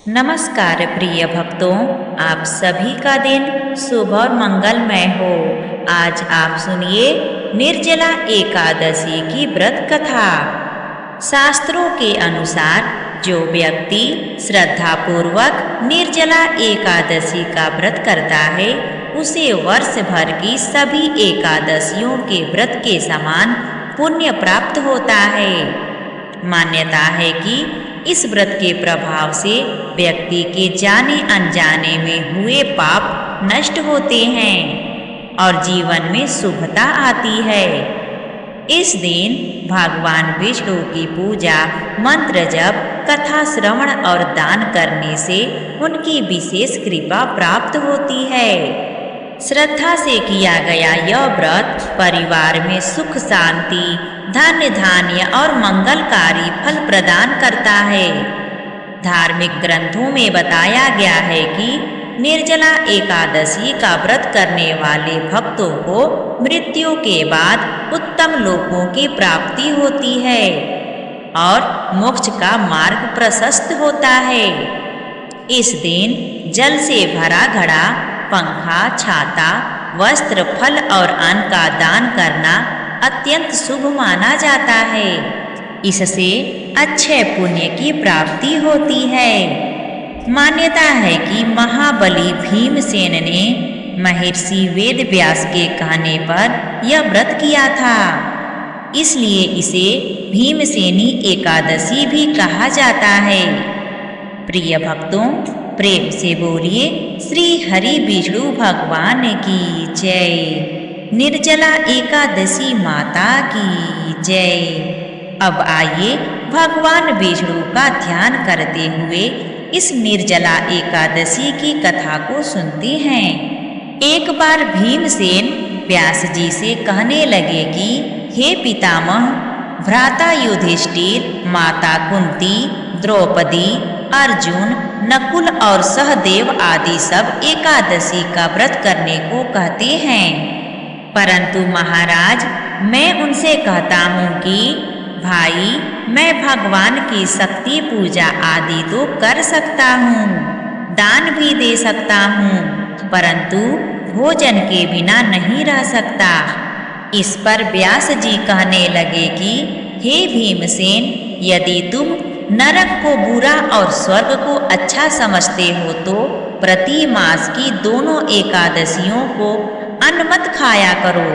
नमस्कार प्रिय भक्तों, आप सभी का दिन शुभ और मंगलमय हो। आज आप सुनिए निर्जला एकादशी की व्रत कथा। शास्त्रों के अनुसार जो व्यक्ति श्रद्धापूर्वक निर्जला एकादशी का व्रत करता है उसे वर्ष भर की सभी एकादशियों के व्रत के समान पुण्य प्राप्त होता है। मान्यता है कि इस व्रत के प्रभाव से व्यक्ति के जाने अनजाने में हुए पाप नष्ट होते हैं और जीवन में शुभता आती है। इस दिन भगवान विष्णु की पूजा, मंत्र जप, कथा श्रवण और दान करने से उनकी विशेष कृपा प्राप्त होती है। श्रद्धा से किया गया यह व्रत परिवार में सुख शांति, धन धान्य और मंगलकारी फल प्रदान करता है। धार्मिक ग्रंथों में बताया गया है कि निर्जला एकादशी का व्रत करने वाले भक्तों को मृत्यु के बाद उत्तम लोकों की प्राप्ति होती है और मोक्ष का मार्ग प्रशस्त होता है। इस दिन जल से भरा घड़ा, पंखा, छाता, वस्त्र, फल और अन्न का दान करना अत्यंत शुभ माना जाता है। इससे अच्छे पुण्य की प्राप्ति होती है। मान्यता है कि महाबली भीमसेन ने महर्षि वेद व्यास के कहने पर यह व्रत किया था, इसलिए इसे भीमसेनी एकादशी भी कहा जाता है। प्रिय भक्तों, प्रेम से बोलिए श्री हरि विष्णु भगवान की जय। निर्जला एकादशी माता की जय। अब आइए भगवान विष्णु का ध्यान करते हुए इस निर्जला एकादशी की कथा को सुनते हैं। एक बार भीमसेन व्यास जी से कहने लगे कि हे पितामह, भ्राता युधिष्ठिर, माता कुंती, द्रौपदी, अर्जुन, नकुल और सहदेव आदि सब एकादशी का व्रत करने को कहते हैं, परंतु महाराज मैं उनसे कहता हूँ कि भाई, मैं भगवान की शक्ति पूजा आदि तो कर सकता हूँ, दान भी दे सकता हूँ, परंतु भोजन के बिना नहीं रह सकता। इस पर व्यास जी कहने लगे कि हे भीमसेन, यदि तुम नरक को बुरा और स्वर्ग को अच्छा समझते हो तो प्रति मास की दोनों एकादशियों को अन्न मत खाया करो।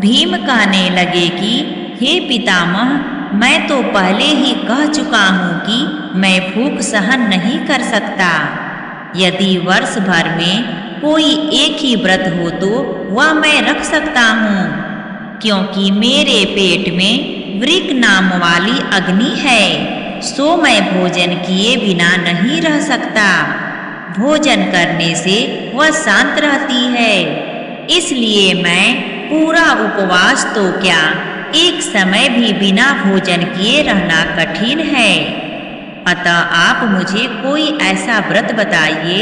भीम कहने लगे कि हे पितामह, मैं तो पहले ही कह चुका हूँ कि मैं भूख सहन नहीं कर सकता। यदि वर्ष भर में कोई एक ही व्रत हो तो वह मैं रख सकता हूँ, क्योंकि मेरे पेट में वृक नाम वाली अग्नि है, सो मैं भोजन किए बिना नहीं रह सकता। भोजन करने से वह शांत रहती है, इसलिए मैं पूरा उपवास तो क्या, एक समय भी बिना भोजन किए रहना कठिन है। अतः आप मुझे कोई ऐसा व्रत बताइए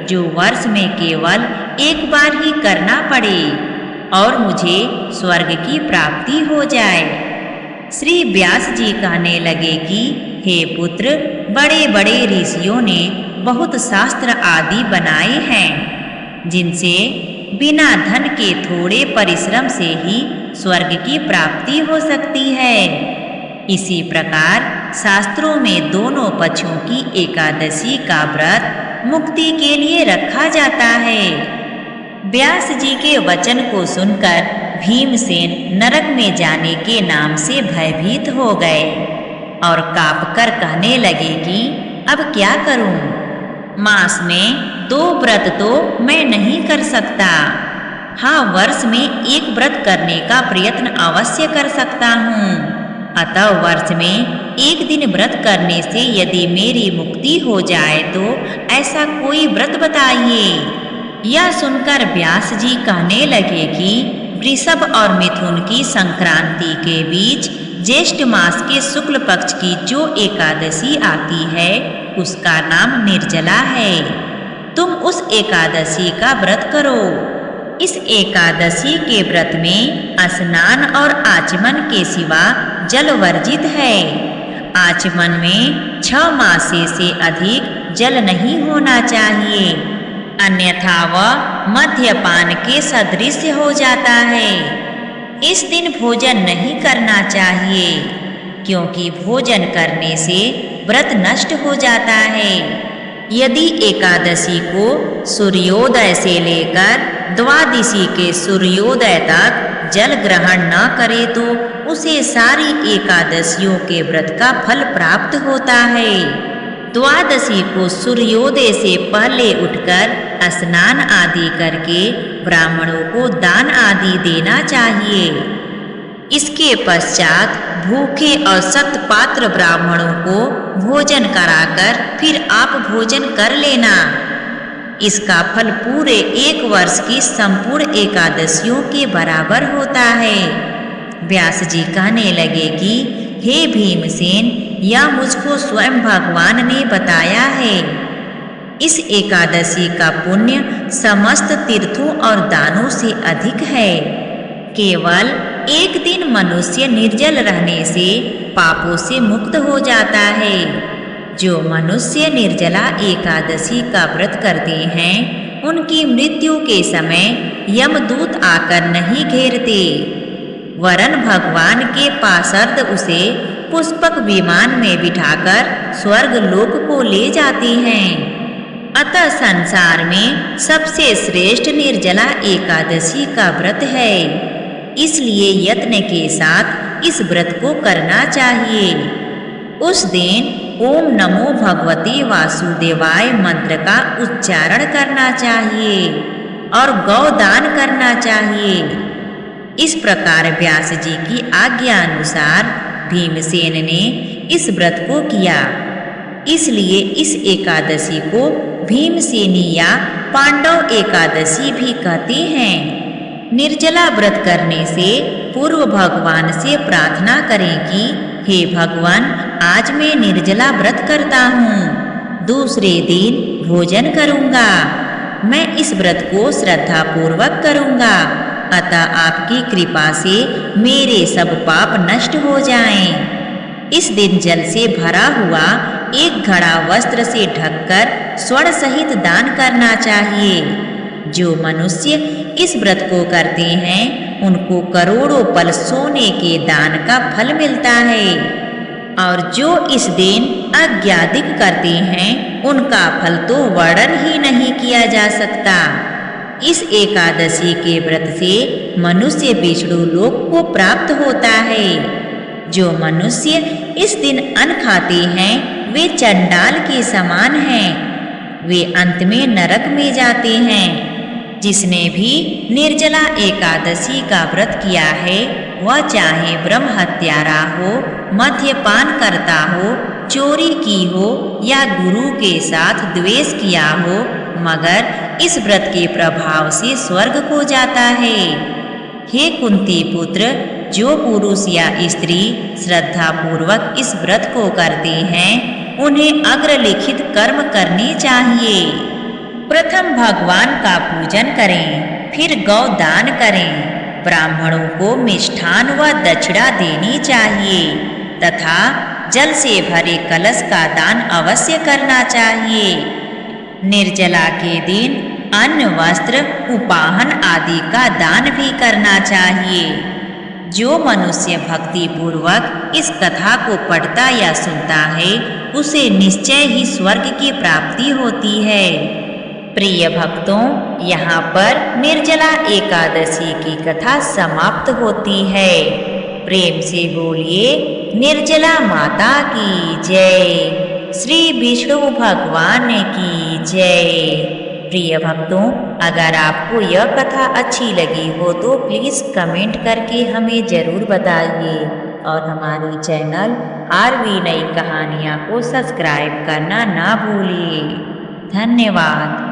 जो वर्ष में केवल एक बार ही करना पड़े और मुझे स्वर्ग की प्राप्ति हो जाए। श्री व्यास जी कहने लगे कि हे पुत्र, बड़े बड़े ऋषियों ने बहुत शास्त्र आदि बनाए हैं, जिनसे बिना धन के थोड़े परिश्रम से ही स्वर्ग की प्राप्ति हो सकती है। इसी प्रकार शास्त्रों में दोनों पक्षों की एकादशी का व्रत मुक्ति के लिए रखा जाता है। व्यास जी के वचन को सुनकर भीमसेन नरक में जाने के नाम से भयभीत हो गए और काँप कर कहने लगे कि अब क्या करूं? मास में 2 व्रत तो मैं नहीं कर सकता। हाँ, वर्ष में एक व्रत करने का प्रयत्न अवश्य कर सकता हूँ। अतः वर्ष में एक दिन व्रत करने से यदि मेरी मुक्ति हो जाए तो ऐसा कोई व्रत बताइए। यह सुनकर व्यास जी कहने लगे कि वृषभ और मिथुन की संक्रांति के बीच ज्येष्ठ मास के शुक्ल पक्ष की जो एकादशी आती है उसका नाम निर्जला है। तुम उस एकादशी का व्रत करो। इस एकादशी के व्रत में स्नान और आचमन के सिवा जल वर्जित है। आचमन में 6 मासे से अधिक जल नहीं होना चाहिए, अन्यथा वह मद्यपान के सदृश हो जाता है। इस दिन भोजन नहीं करना चाहिए, क्योंकि भोजन करने से व्रत नष्ट हो जाता है। यदि एकादशी को सूर्योदय से लेकर द्वादशी के सूर्योदय तक जल ग्रहण न करे तो उसे सारी एकादशियों के व्रत का फल प्राप्त होता है। द्वादशी को सूर्योदय से पहले उठकर स्नान आदि करके ब्राह्मणों को दान आदि देना चाहिए। इसके पश्चात भूखे और सत्पात्र ब्राह्मणों को भोजन कराकर फिर आप भोजन कर लेना। इसका फल पूरे 1 वर्ष की संपूर्ण एकादशियों के बराबर होता है। व्यास जी कहने लगे कि हे भीमसेन, यह मुझको स्वयं भगवान ने बताया है। इस एकादशी का पुण्य समस्त तीर्थों और दानों से अधिक है। केवल एक दिन मनुष्य निर्जल रहने से पापों से मुक्त हो जाता है। जो मनुष्य निर्जला एकादशी का व्रत करते हैं, उनकी मृत्यु के समय यमदूत आकर नहीं घेरते, वरन भगवान के पार्षद उसे पुष्पक विमान में बिठाकर स्वर्ग लोक को ले जाती हैं। अतः संसार में सबसे श्रेष्ठ निर्जला एकादशी का व्रत है। इसलिए यत्न के साथ इस व्रत को करना चाहिए। उस दिन ओम नमो भगवते वासुदेवाय मंत्र का उच्चारण करना चाहिए और गौदान करना चाहिए। इस प्रकार व्यास जी की आज्ञा अनुसार भीमसेन ने इस व्रत को किया। इसलिए इस एकादशी को भीमसेनी या पांडव एकादशी भी कहते हैं। निर्जला व्रत करने से पूर्व भगवान से प्रार्थना करें कि हे भगवान, आज मैं निर्जला व्रत करता हूँ, दूसरे दिन भोजन करूँगा। मैं इस व्रत को श्रद्धा पूर्वक करूँगा, अतः आपकी कृपा से मेरे सब पाप नष्ट हो जाएं। इस दिन जल से भरा हुआ एक घड़ा वस्त्र से ढककर स्वर्ण सहित दान करना चाहिए। जो मनुष्य इस व्रत को करते हैं, उनको करोड़ों पल सोने के दान का फल मिलता है। और जो इस दिन अज्ञादिक करते हैं, उनका फल तो वर्णन ही नहीं किया जा सकता। इस एकादशी के व्रत से मनुष्य विष्णु लोक को प्राप्त होता है। जो मनुष्य इस दिन अन्न खाते हैं, वे चंडाल के समान हैं। वे अंत में नरक में जाते हैं। जिसने भी निर्जला एकादशी का व्रत किया है, वह चाहे ब्रह्म हत्यारा हो, मद्यपान करता हो, चोरी की हो या गुरु के साथ द्वेष किया हो, मगर इस व्रत के प्रभाव से स्वर्ग को जाता है। हे कुंती पुत्र, जो पुरुष या स्त्री श्रद्धा पूर्वक इस व्रत को करते हैं, उन्हें अग्रलिखित कर्म करने चाहिए। प्रथम भगवान का पूजन करें, फिर गौदान करें। ब्राह्मणों को मिष्ठान व दक्षिणा देनी चाहिए तथा जल से भरे कलश का दान अवश्य करना चाहिए। निर्जला के दिन अन्न, वस्त्र, उपाहन आदि का दान भी करना चाहिए। जो मनुष्य भक्ति पूर्वक इस कथा को पढ़ता या सुनता है, उसे निश्चय ही स्वर्ग की प्राप्ति होती है। प्रिय भक्तों, यहाँ पर निर्जला एकादशी की कथा समाप्त होती है। प्रेम से बोलिए निर्जला माता की जय, श्री विष्णु भगवान की जय। प्रिय भक्तों, अगर आपको यह कथा अच्छी लगी हो तो प्लीज़ कमेंट करके हमें ज़रूर बताइए और हमारी चैनल आरवी नई कहानियाँ को सब्सक्राइब करना ना भूलिए। धन्यवाद।